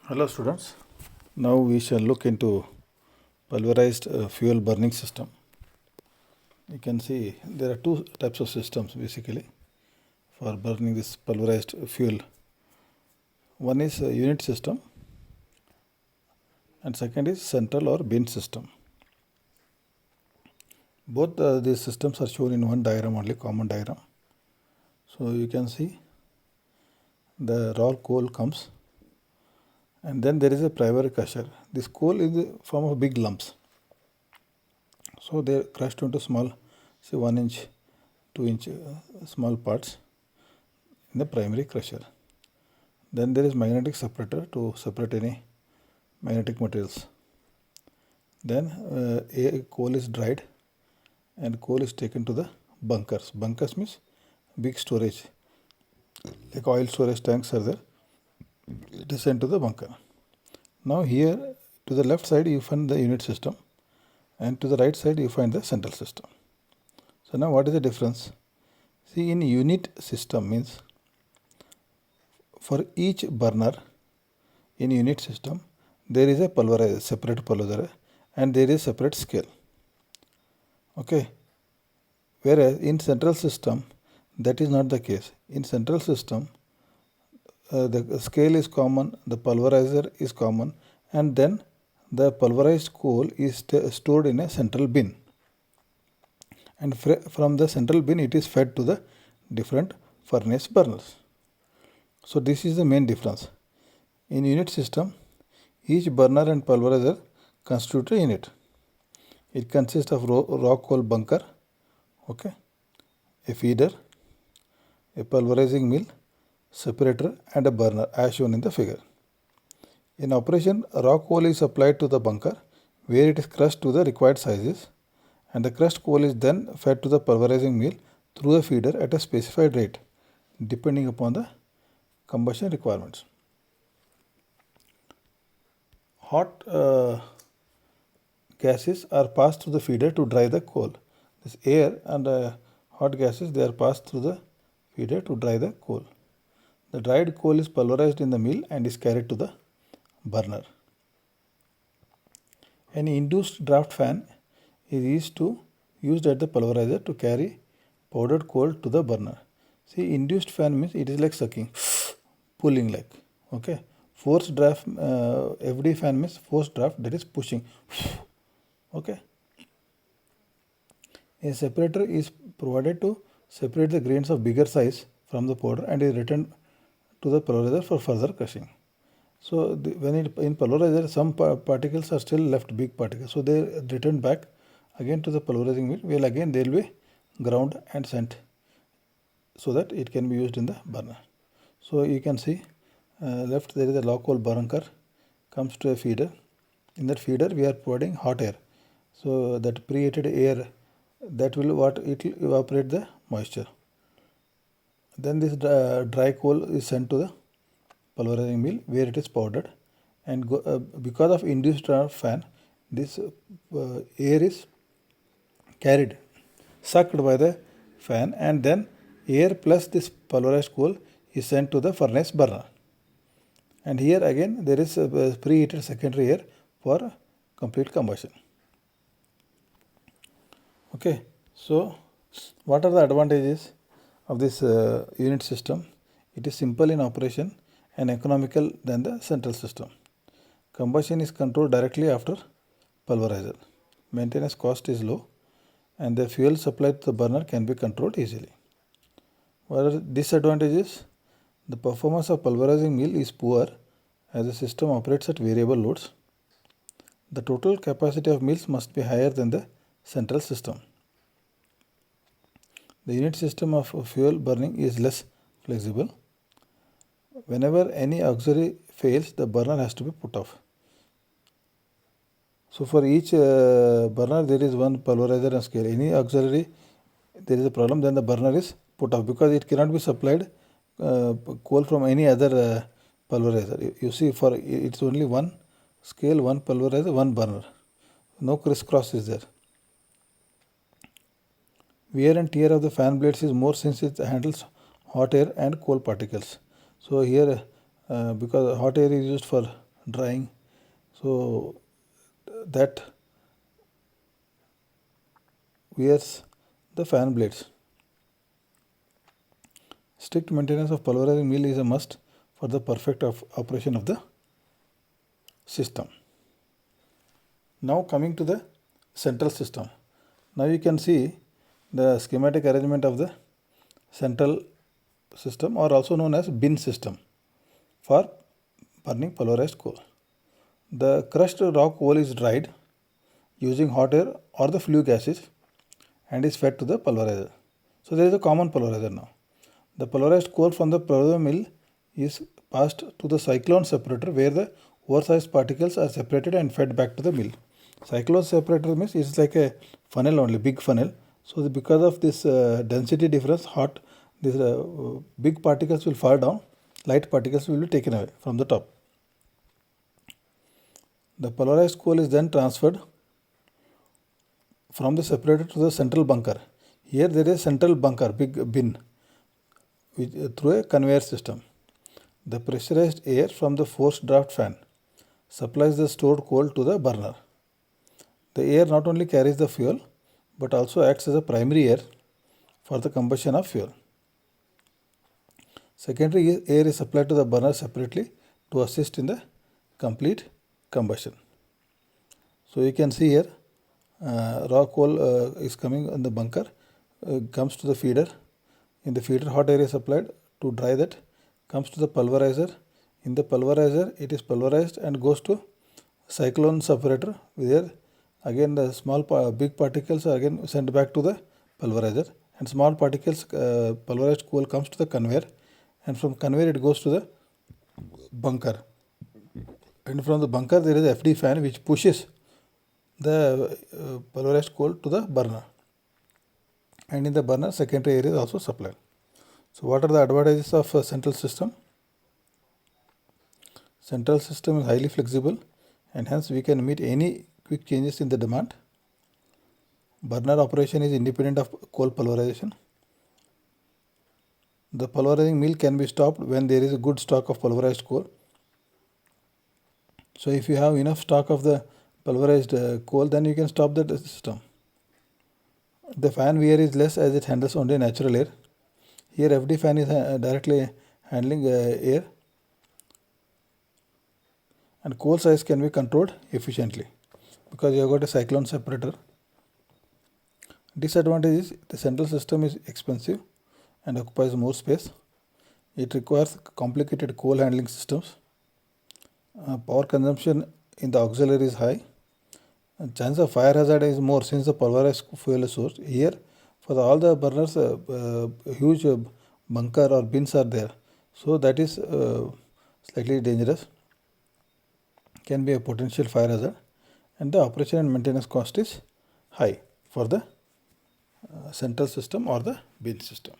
Hello students, now we shall look into pulverized fuel burning system. You can see there are two types of systems basically for burning this pulverized fuel. One is a unit system and second is central or bin system. Both these systems are shown in one diagram only, common diagram. So you can see the raw coal comes and then there is a primary crusher. This coal is the form of big lumps. So they are crushed into small, say 1 inch, 2 inch small parts in the primary crusher. Then there is magnetic separator to separate any magnetic materials. Then coal is dried and coal is taken to the bunkers. Bunkers means big storage, like oil storage tanks are there. It is sent to the bunker. Now here to the left side you find the unit system and to the right side you find the central system. So now what is the difference? See, in unit system means for each burner in unit system there is a pulverizer, separate pulverizer, and there is separate scale. Okay. Whereas in central system that is not the case. In central system the scale is common, the pulverizer is common, and then the pulverized coal is stored in a central bin. And from the central bin it is fed to the different furnace burners. So this is the main difference. In unit system, each burner and pulverizer constitute a unit. It consists of raw coal bunker, okay, a feeder, a pulverizing mill, separator and a burner as shown in the figure. In operation, raw coal is applied to the bunker where it is crushed to the required sizes, and the crushed coal is then fed to the pulverizing mill through a feeder at a specified rate depending upon the combustion requirements. Hot gases are passed through the feeder to dry the coal. This air and hot gases, they are passed through the feeder to dry the coal. The dried coal is pulverized in the mill and is carried to the burner. An induced draft fan is used at the pulverizer to carry powdered coal to the burner. See, induced fan means it is like sucking, pulling like, okay. Forced draft, FD fan means forced draft, that is pushing, okay. A separator is provided to separate the grains of bigger size from the powder and is returned to the pulverizer for further crushing. So when in pulverizer some particles are still left, big particles, so they are returned back again to the pulverizing mill, where again they will be ground and sent so that it can be used in the burner. So you can see left there is a raw coal bunker comes to a feeder. In that feeder we are providing hot air. So that preheated air, that will evaporate the moisture. Then this dry coal is sent to the pulverizing mill where it is powdered, and because of induced draft fan, this air is carried, sucked by the fan, and then air plus this pulverized coal is sent to the furnace burner. And here again there is a preheated secondary air for complete combustion. Okay, so what are the advantages of this unit system? It is simple in operation and economical than the central system. Combustion is controlled directly after pulverizer. Maintenance cost is low and the fuel supplied to the burner can be controlled easily. What are disadvantages? The performance of pulverizing mill is poor as the system operates at variable loads. The total capacity of mills must be higher than the central system. The unit system of fuel burning is less flexible. Whenever any auxiliary fails, the burner has to be put off. So for each burner there is one pulverizer and scale. Any auxiliary there is a problem, then the burner is put off because it cannot be supplied coal from any other pulverizer. You see, for it's only one scale, one pulverizer, one burner. No crisscross is there. Wear and tear of the fan blades is more since it handles hot air and coal particles. So here because hot air is used for drying. So that wears the fan blades. Strict maintenance of pulverizing mill is a must for the perfect operation of the system. Now coming to the central system. Now you can see the schematic arrangement of the central system, or also known as bin system, for burning pulverized coal. The crushed raw coal is dried using hot air or the flue gases and is fed to the pulverizer. So there is a common pulverizer now. The pulverized coal from the pulverizer mill is passed to the cyclone separator, where the oversized particles are separated and fed back to the mill. Cyclone separator means it's like a funnel only, big funnel. So because of this density difference, these big particles will fall down, light particles will be taken away from the top. The pulverized coal is then transferred from the separator to the central bunker. Here there is central bunker, big bin, through a conveyor system. The pressurized air from the forced draft fan supplies the stored coal to the burner. The air not only carries the fuel but also acts as a primary air for the combustion of fuel. Secondary air is supplied to the burner separately to assist in the complete combustion. So you can see here raw coal is coming in the bunker, comes to the feeder. In the feeder, hot air is supplied to dry that, comes to the pulverizer. In the pulverizer, it is pulverized and goes to cyclone separator, where again the big particles are again sent back to the pulverizer, and small particles, pulverized coal, comes to the conveyor, and from conveyor it goes to the bunker. And from the bunker there is a FD fan which pushes the pulverized coal to the burner, and in the burner secondary air is also supplied. So what are the advantages of a central system? Central system is highly flexible, and hence we can meet any quick changes in the demand. Burner operation is independent of coal pulverization. The pulverizing mill can be stopped when there is a good stock of pulverized coal. So if you have enough stock of the pulverized coal, then you can stop the system. The fan wear is less as it handles only natural air. Here FD fan is directly handling air, and coal size can be controlled efficiently because you have got a cyclone separator. Disadvantage is the central system is expensive and occupies more space. It requires complicated coal handling systems. Power consumption in the auxiliary is high. And chance of fire hazard is more since the pulverized fuel is source. Here, for all the burners, huge bunker or bins are there. So that is slightly dangerous. Can be a potential fire hazard, and the operation and maintenance cost is high for the central system or the bin system.